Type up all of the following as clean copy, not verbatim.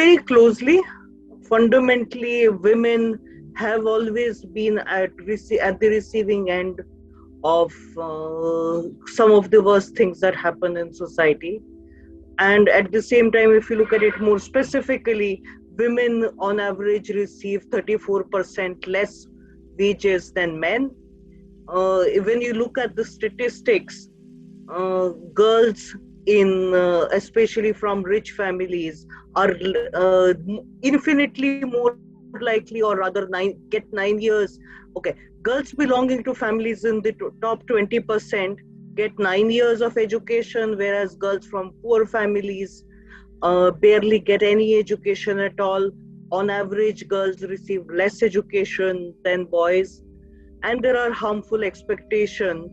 very closely. Fundamentally, women have always been at the receiving end of some of the worst things that happen in society. And at the same time, if you look at it more specifically, women on average receive 34% less wages than men. When you look at the statistics, girls especially from rich families are infinitely more likely, or rather get 9 years. Okay, girls belonging to families in the top 20% get 9 years of education, whereas girls from poor families barely get any education at all. On average, girls receive less education than boys, and there are harmful expectations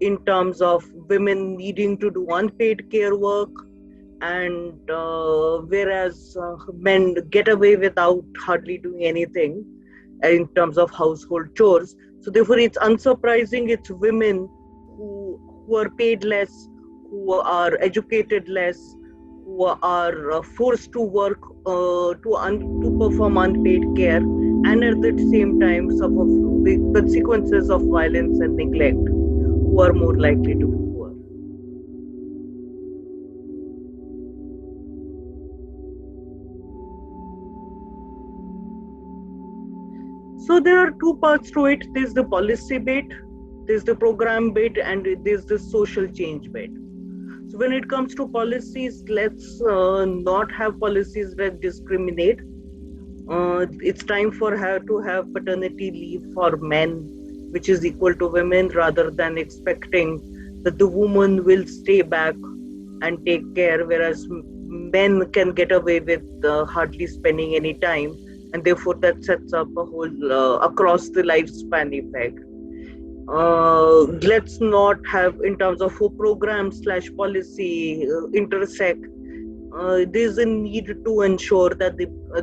in terms of women needing to do unpaid care work, and whereas men get away without hardly doing anything in terms of household chores. So therefore it's unsurprising it's women who are paid less, who are educated less, who are forced to work to perform unpaid care, and at the same time suffer the consequences of violence and neglect, who are more likely to be poor. So there are two parts to it. There's the policy bit, there's the program bit, and there's the social change bit. So when it comes to policies, let's not have policies that discriminate. It's time for her to have paternity leave for men, which is equal to women, rather than expecting that the woman will stay back and take care, whereas men can get away with hardly spending any time, and therefore that sets up a whole across the lifespan effect. Let's not have, in terms of program/policy intersect. There's a need to ensure that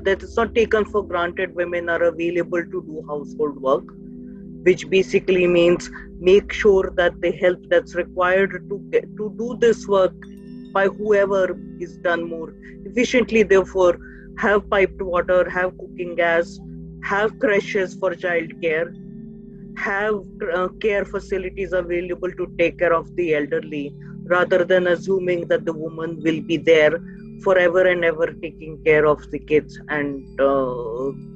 that it's not taken for granted women are available to do household work, which basically means make sure that the help that's required to do this work by whoever is done more efficiently. Therefore, have piped water, have cooking gas, have creches for childcare, have care facilities available to take care of the elderly, rather than assuming that the woman will be there forever and ever taking care of the kids and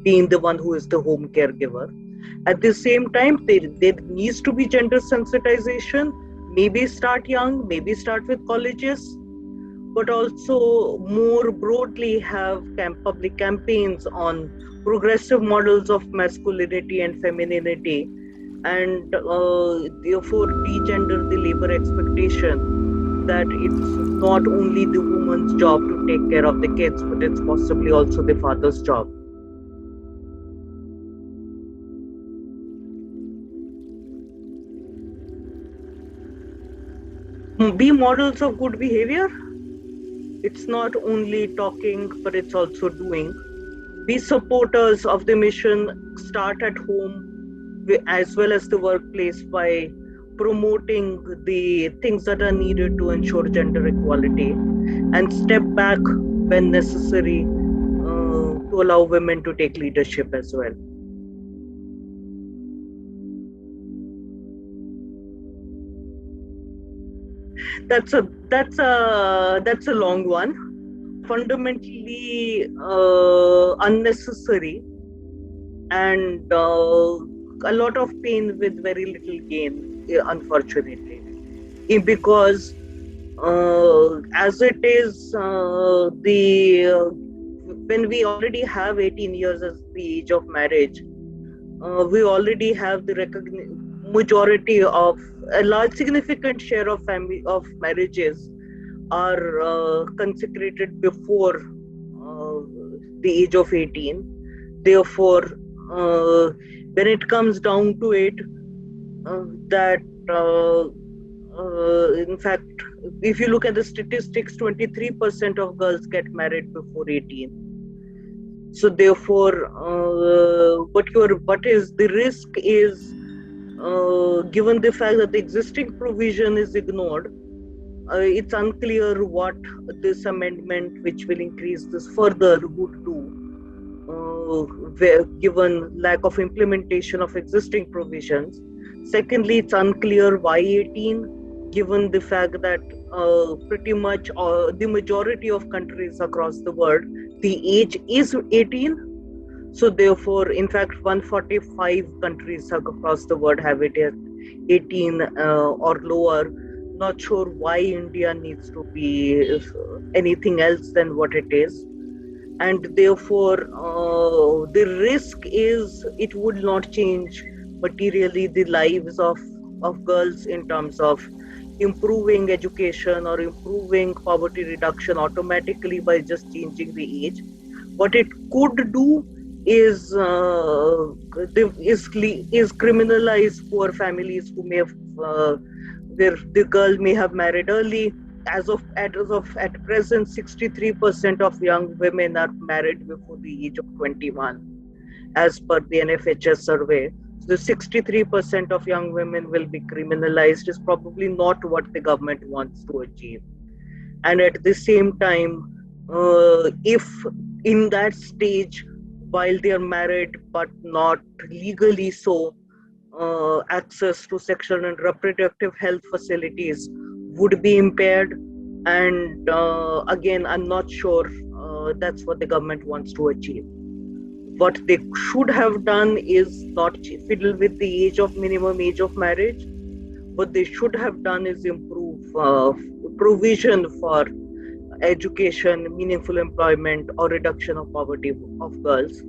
being the one who is the home caregiver. At the same time, there needs to be gender sensitization. Maybe start young, maybe start with colleges, but also more broadly have public campaigns on progressive models of masculinity and femininity, and therefore de-gender the labor expectation that it's not only the woman's job to take care of the kids, but it's possibly also the father's job. Be models of good behavior. It's not only talking, but it's also doing. Be supporters of the mission. Start at home as well as the workplace by promoting the things that are needed to ensure gender equality, and step back when necessary to allow women to take leadership as well. That's a long one. Fundamentally unnecessary, and a lot of pain with very little gain, unfortunately, because as it is, when we already have 18 years as the age of marriage, we already have the majority of a large significant share of marriages are consecrated before the age of 18. Therefore, when it comes down to it, in fact, if you look at the statistics, 23% of girls get married before 18. So therefore, what is the risk is, given the fact that the existing provision is ignored, it's unclear what this amendment, which will increase this further, would do, given lack of implementation of existing provisions. Secondly, it's unclear why 18, given the fact that pretty much the majority of countries across the world, the age is 18. So therefore, in fact, 145 countries across the world have it at 18 or lower. Not sure why India needs to be anything else than what it is. And therefore, the risk is it would not change materially the lives of girls in terms of improving education or improving poverty reduction automatically by just changing the age. What it could do is criminalize poor families who may have where the girl may have married early. As of at present, 63% of young women are married before the age of 21, as per the NFHS survey. So the 63% of young women will be criminalized is probably not what the government wants to achieve. And at the same time, if in that stage, while they are married but not legally so, access to sexual and reproductive health facilities would be impaired. And again, I'm not sure that's what the government wants to achieve. What they should have done is not fiddle with the minimum age of marriage. What they should have done is improve provision for education, meaningful employment, or reduction of poverty of girls,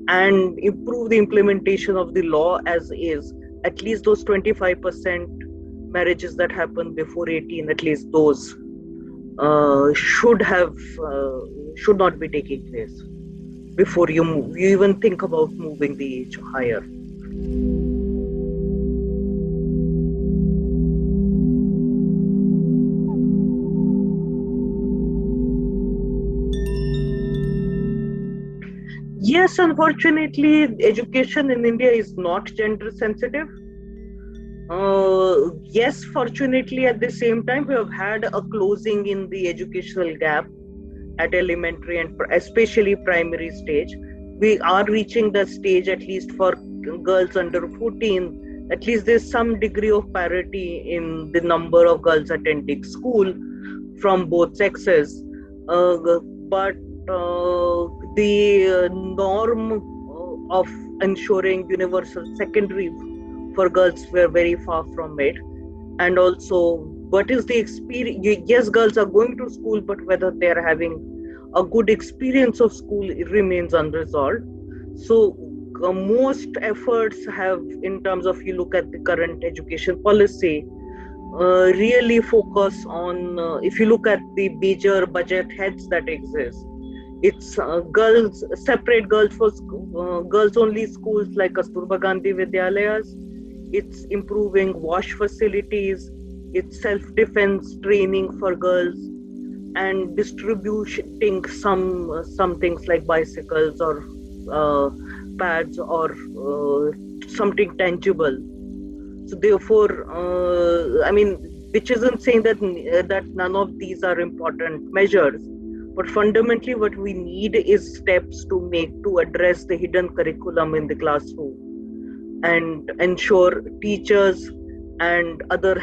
and improve the implementation of the law as is. At least those 25% marriages that happen before 18, at least those should not be taking place before you even think about moving the age higher. Yes, unfortunately, education in India is not gender sensitive. Yes, fortunately, at the same time, we have had a closing in the educational gap at elementary and especially primary stage. We are reaching the stage, at least for girls under 14, at least there's some degree of parity in the number of girls attending school from both sexes. But the norm of ensuring universal secondary for girls were very far from it. And also, what is the experience? Yes, girls are going to school, but whether they're having a good experience of school, it remains unresolved. So most efforts have, in terms of, you look at the current education policy, really focus on, if you look at the major budget heads that exist, it's girls, separate girls for girls only schools like Kasturba Gandhi Vidyalayas. It's improving wash facilities, it's self-defense training for girls, and distributing some things like bicycles or pads or something tangible. So therefore, which isn't saying that none of these are important measures, but fundamentally what we need is steps to address the hidden curriculum in the classroom and ensure teachers and other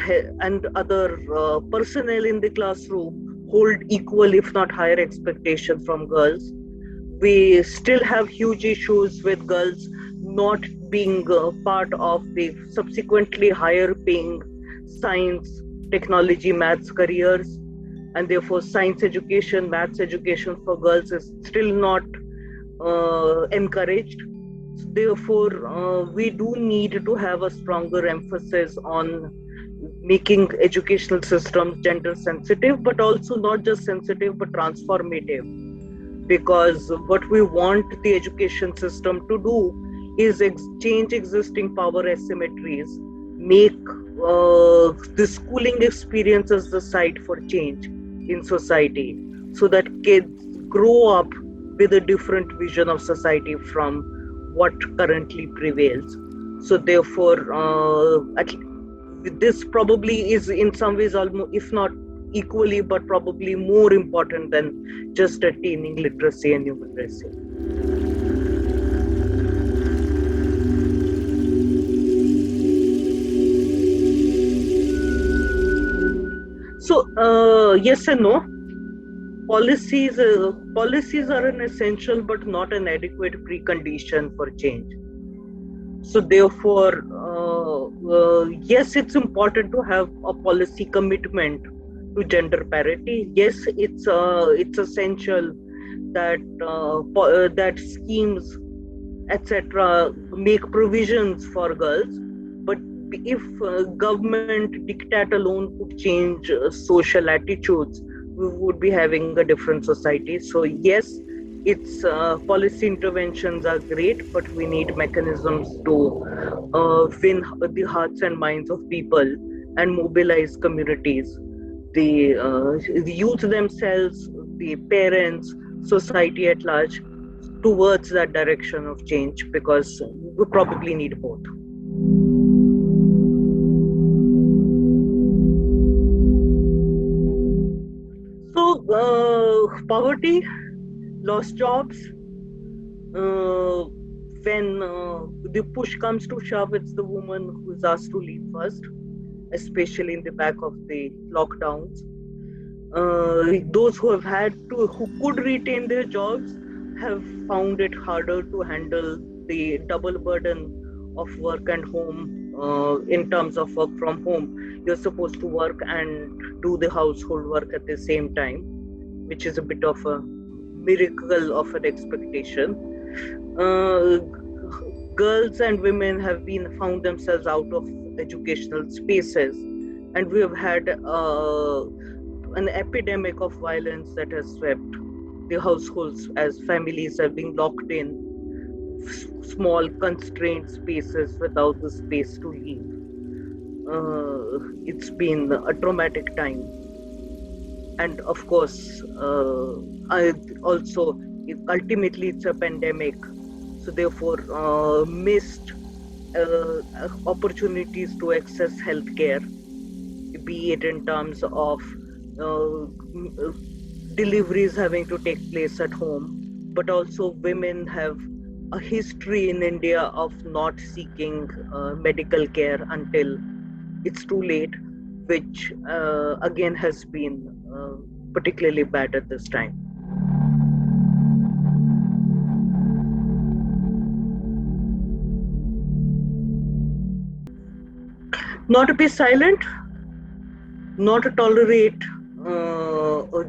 personnel in the classroom hold equal, if not higher, expectations from girls. We still have huge issues with girls not being part of the subsequently higher paying science, technology, maths careers, and therefore science education, maths education for girls is still not encouraged. Therefore, we do need to have a stronger emphasis on making educational systems gender sensitive, but also not just sensitive, but transformative. Because what we want the education system to do is change existing power asymmetries, make the schooling experience as the site for change in society, so that kids grow up with a different vision of society from what currently prevails. So therefore, this probably is in some ways almost, if not equally, but probably more important than just attaining literacy and numeracy. So, yes and no. Policies are an essential but not an adequate precondition for change. So therefore, yes, it's important to have a policy commitment to gender parity. Yes, it's essential that that schemes, etc., make provisions for girls. But if government diktat alone could change social attitudes, we would be having a different society. So yes, its policy interventions are great, but we need mechanisms to win the hearts and minds of people and mobilize communities, the youth themselves, the parents, society at large, towards that direction of change, because we probably need both. So, poverty, lost jobs, when the push comes to shove, it's the woman who is asked to leave first, especially in the back of the lockdowns. Those who could retain their jobs have found it harder to handle the double burden of work and home. In terms of work from home, you're supposed to work and do the household work at the same time, which is a bit of a miracle of an expectation. Uh, Girls and women have been found themselves out of educational spaces, and we have had an epidemic of violence that has swept the households as families are being locked in small constrained spaces without the space to leave. It's been a traumatic time, and of course, I also ultimately it's a pandemic, so therefore missed opportunities to access healthcare, be it in terms of deliveries having to take place at home, but also women have a history in India of not seeking medical care until it's too late, which again has been particularly bad at this time. Not to be silent, not to tolerate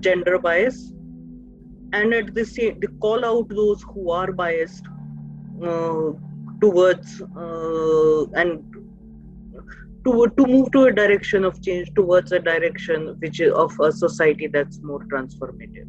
gender bias, and at the same, they call out those who are biased uh, towards and to move to a direction of change, towards a direction which is of a society that's more transformative.